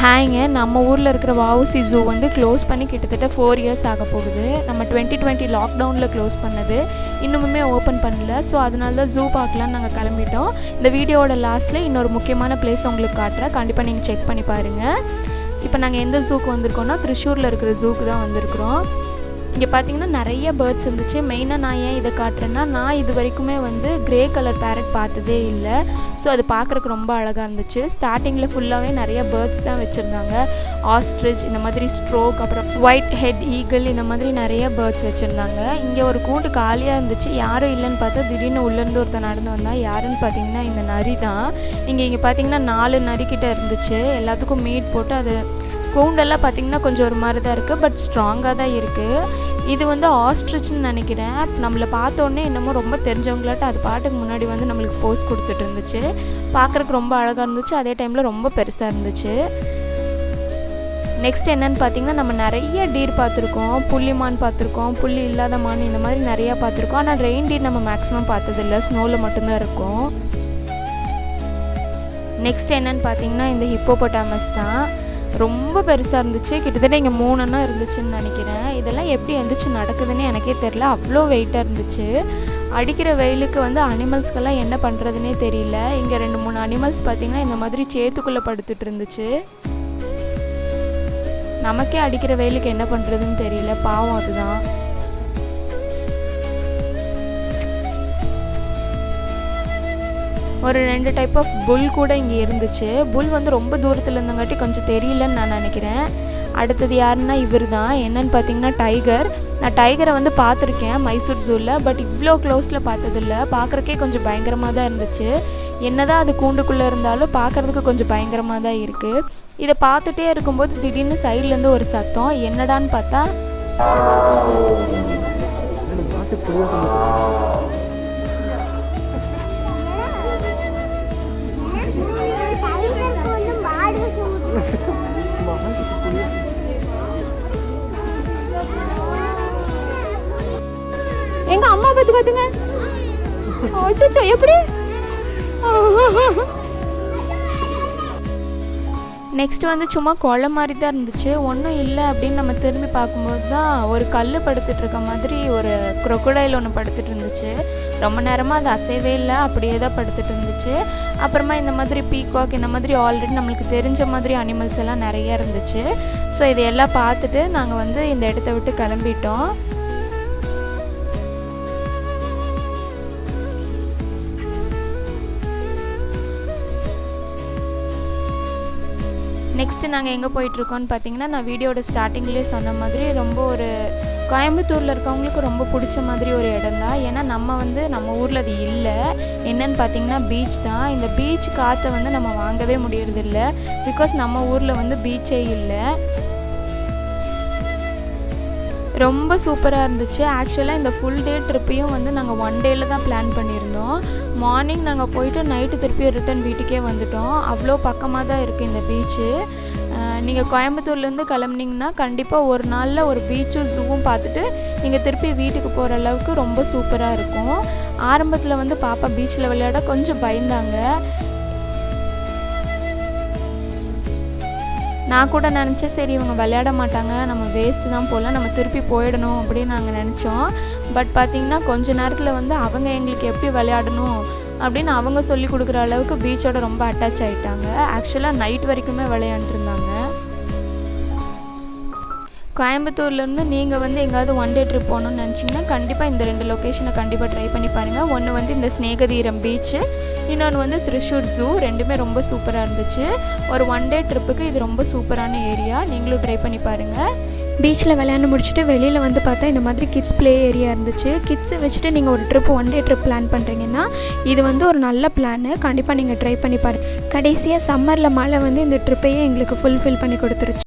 ஹாய்ங்க, நம்ம ஊரில் இருக்கிற வஉசி ஜூ வந்து க்ளோஸ் பண்ணி கிட்டத்தட்ட 4 இயர்ஸ் ஆக போகுது. நம்ம 2020 லாக்டவுனில் க்ளோஸ் பண்ணது, இன்னுமுமே ஓப்பன் பண்ணல. ஸோ அதனால தான் ஜூ பார்க்கலான்னு நாங்கள் கிளம்பிட்டோம். இந்த வீடியோவோட லாஸ்ட்டில் இன்னொரு முக்கியமான பிளேஸ் உங்களுக்கு காட்டுறேன், கண்டிப்பாக நீங்கள் செக் பண்ணி பாருங்கள். இப்போ நாங்கள் எந்த ஜூக்கு வந்திருக்கோம்னா திருச்சூரில் இருக்கிற ஜூக்கு தான் வந்திருக்கிறோம். இங்கே பார்த்தீங்கன்னா நிறைய பேர்ட்ஸ் இருந்துச்சு. மெயினாக நான் ஏன் இதை காட்டுறேன்னா, நான் இது வரைக்குமே வந்து கிரே கலர் பேரட் பார்த்ததே இல்லை. ஸோ அது பார்க்குறக்கு ரொம்ப அழகாக இருந்துச்சு. ஸ்டார்டிங்கில் ஃபுல்லாகவே நிறைய பேர்ட்ஸ் தான் வச்சுருந்தாங்க. ஆஸ்ட்ரிச், இந்த மாதிரி ஸ்ட்ரோக், அப்புறம் ஒயிட் ஹெட் ஈகிள், இந்த மாதிரி நிறைய பேர்ட்ஸ் வச்சுருந்தாங்க. இங்கே ஒரு கூண்டு காலியாக இருந்துச்சு, யாரும் இல்லைன்னு பார்த்தா திடீர்னு உள்ளேருந்து ஒருத்தர் நடந்து வந்தால் யாருன்னு பார்த்தீங்கன்னா இந்த நரி தான். இங்கே பார்த்தீங்கன்னா 4 நரிக்கிட்ட இருந்துச்சு. எல்லாத்துக்கும் மீட் போட்டு அது கூண்டெல்லாம் பார்த்தீங்கன்னா கொஞ்சம் ஒரு மாதிரி தான் இருக்குது, பட் ஸ்ட்ராங்காக தான் இருக்குது. இது வந்து ஆஸ்ட்ரிச்னு நினைக்கிறேன். நம்மளை பார்த்தோன்னே என்னமோ ரொம்ப தெரிஞ்சவங்களாட்ட அது பாட்டுக்கு முன்னாடி வந்து நம்மளுக்கு போஸ் கொடுத்துட்டு இருந்துச்சு. பார்க்குறக்கு ரொம்ப அழகாக இருந்துச்சு, அதே டைமில் ரொம்ப பெருசாக இருந்துச்சு. நெக்ஸ்ட் என்னன்னு பார்த்தீங்கன்னா, நம்ம நிறைய டீர் பார்த்துருக்கோம், புள்ளிமான் பார்த்துருக்கோம், புள்ளி இல்லாத மான், இந்த மாதிரி நிறையா பார்த்துருக்கோம். ஆனால் ரெயின் டீர் நம்ம மேக்ஸிமம் பார்த்ததில்லை, ஸ்னோவில் மட்டும்தான் இருக்கும். நெக்ஸ்ட் என்னன்னு பார்த்தீங்கன்னா, இந்த ஹிப்போபொட்டாமஸ் தான். ரொம்ப பெருசாக இருந்துச்சு, கிட்டத்தட்ட இங்கே 3 இருந்துச்சுன்னு நினைக்கிறேன். இதெல்லாம் எப்படி எழுந்திரிச்சு நடக்குதுன்னு எனக்கே தெரில, அவ்வளோ வெயிட்டாக இருந்துச்சு. அடிக்கிற வெயிலுக்கு வந்து அனிமல்ஸ்க்கெல்லாம் என்ன பண்ணுறதுனே தெரியல. இங்கே 2-3 அனிமல்ஸ் பார்த்திங்கன்னா இந்த மாதிரி சேத்துக்குள்ளே படுத்துட்டு இருந்துச்சு. நமக்கே அடிக்கிற வெயிலுக்கு என்ன பண்ணுறதுன்னு தெரியல, பாவம் அதுதான். ஒரு 2 டைப் ஆஃப் புல் கூட இங்கே இருந்துச்சு. புல் வந்து ரொம்ப தூரத்தில் இருந்தங்காட்டி கொஞ்சம் தெரியலன்னு நான் நினைக்கிறேன். அடுத்தது யாருன்னா இவர் தான். என்னன்னு பார்த்தீங்கன்னா டைகர். நான் டைகரை வந்து பார்த்துருக்கேன் மைசூர் ஜூவில், பட் இவ்வளோ க்ளோஸில் பார்த்ததில்ல. பார்க்குறக்கே கொஞ்சம் பயங்கரமாக தான் இருந்துச்சு. என்னதான் அது கூண்டுக்குள்ளே இருந்தாலும் பார்க்குறதுக்கு கொஞ்சம் பயங்கரமாக தான் இருக்குது. இதை பார்த்துட்டே இருக்கும்போது திடீர்னு சைட்லேருந்து ஒரு சத்தம். என்னடான்னு பார்த்தா எங்க அம்மா பத்தி பாத்துங்க. அச்சோ, எப்படி? நெக்ஸ்ட் வந்து சும்மா கொலை மாதிரி தான் இருந்துச்சு, ஒன்றும் இல்லை அப்படின்னு நம்ம திரும்பி பார்க்கும்போது தான் ஒரு கல் படுத்துட்டு இருக்க மாதிரி ஒரு crocodile ஒன்று படுத்துட்டு இருந்துச்சு. ரொம்ப நேரமாக அது அசைவே இல்லை, அப்படியே தான் படுத்துட்டு இருந்துச்சு. அப்புறமா இந்த மாதிரி பீகாக், இந்த மாதிரி ஆல்ரெடி நம்மளுக்கு தெரிஞ்ச மாதிரி அனிமல்ஸ் எல்லாம் நிறைய இருந்துச்சு. ஸோ இதையெல்லாம் பார்த்துட்டு நாங்கள் வந்து இந்த இடத்த விட்டு கிளம்பிட்டோம். நெக்ஸ்ட்டு நாங்கள் எங்கே போயிட்டுருக்கோன்னு பார்த்தீங்கன்னா, நான் வீடியோட ஸ்டார்டிங்லேயே சொன்ன மாதிரி ரொம்ப ஒரு கோயம்புத்தூரில் இருக்கவங்களுக்கு ரொம்ப பிடிச்ச மாதிரி ஒரு இடம் தான். ஏன்னா நம்ம ஊரில் அது இல்லை. என்னன்னு பார்த்தீங்கன்னா பீச் தான். இந்த பீச் காற்றை வந்து நம்ம வாங்கவே முடியறதில்ல, பிகாஸ் நம்ம ஊரில் வந்து பீச்சே இல்லை. ரொம்ப சூப்பராக இருந்துச்சு. ஆக்சுவலாக இந்த ஃபுல் டே ட்ரிப்பையும் வந்து நாங்கள் 1 டேயில் தான் பிளான் பண்ணியிருந்தோம். மார்னிங் நாங்கள் போயிட்டு நைட்டு திருப்பி ரிட்டன் வீட்டுக்கே வந்துட்டோம். அவ்வளோ பக்கமாக தான் இருக்குது இந்த பீச்சு. நீங்கள் கோயம்புத்தூர்லேருந்து கிளம்புனீங்கன்னா கண்டிப்பாக ஒரு நாளில் ஒரு பீச்சும் ஜூவும் பார்த்துட்டு நீங்கள் திருப்பி வீட்டுக்கு போகிற அளவுக்கு ரொம்ப சூப்பராக இருக்கும். ஆரம்பத்தில் வந்து பாப்பா பீச்சில் விளையாட கொஞ்சம் பயந்தாங்க. நான் கூட நினச்சேன், சரி இவங்க விளையாட மாட்டாங்க, நம்ம வேஸ்ட்டு தான் போகலாம், நம்ம திருப்பி போயிடணும் அப்படின்னு நாங்கள் நினச்சோம். பட் பார்த்திங்கன்னா கொஞ்ச நேரத்தில் வந்து அவங்க எங்களுக்கு எப்படி விளையாடணும் அப்படின்னு அவங்க சொல்லி கொடுக்குற அளவுக்கு பீச்சோட ரொம்ப அட்டாச் ஆகிட்டாங்க. ஆக்சுவலாக நைட் வரைக்குமே விளையாண்டுருந்தாங்க. கோயம்புத்தூர்லேருந்து நீங்கள் வந்து எங்கேயாவது 1 டே ட்ரிப் போகணுன்னு நினச்சிங்கன்னா கண்டிப்பாக இந்த 2 லொக்கேஷனை கண்டிப்பாக ட்ரை பண்ணி பாருங்கள். ஒன்று வந்து இந்த ஸ்நேகதீரம் பீச்சு, இன்னொன்று வந்து திருச்சூர் ஜூ. ரெண்டுமே ரொம்ப சூப்பராக இருந்துச்சு. ஒரு 1 டே ட்ரிப்புக்கு இது ரொம்ப சூப்பரான ஏரியா, நீங்களும் ட்ரை பண்ணி பாருங்கள். பீச்சில் விளையாண்டு முடிச்சுட்டு வெளியில் வந்து பார்த்தா இந்த மாதிரி கிட்ஸ் ப்ளே ஏரியா இருந்துச்சு. கிட்ஸை வச்சுட்டு நீங்கள் ஒரு ட்ரிப் 1 டே ட்ரிப் பிளான் பண்ணுறீங்கன்னா இது வந்து ஒரு நல்ல பிளானு, கண்டிப்பாக நீங்கள் ட்ரை பண்ணி பாருங்கள். கடைசியாக சம்மரில் மழை வந்து இந்த ட்ரிப்பையே எங்களுக்கு ஃபுல்ஃபில் பண்ணி கொடுத்துருச்சு.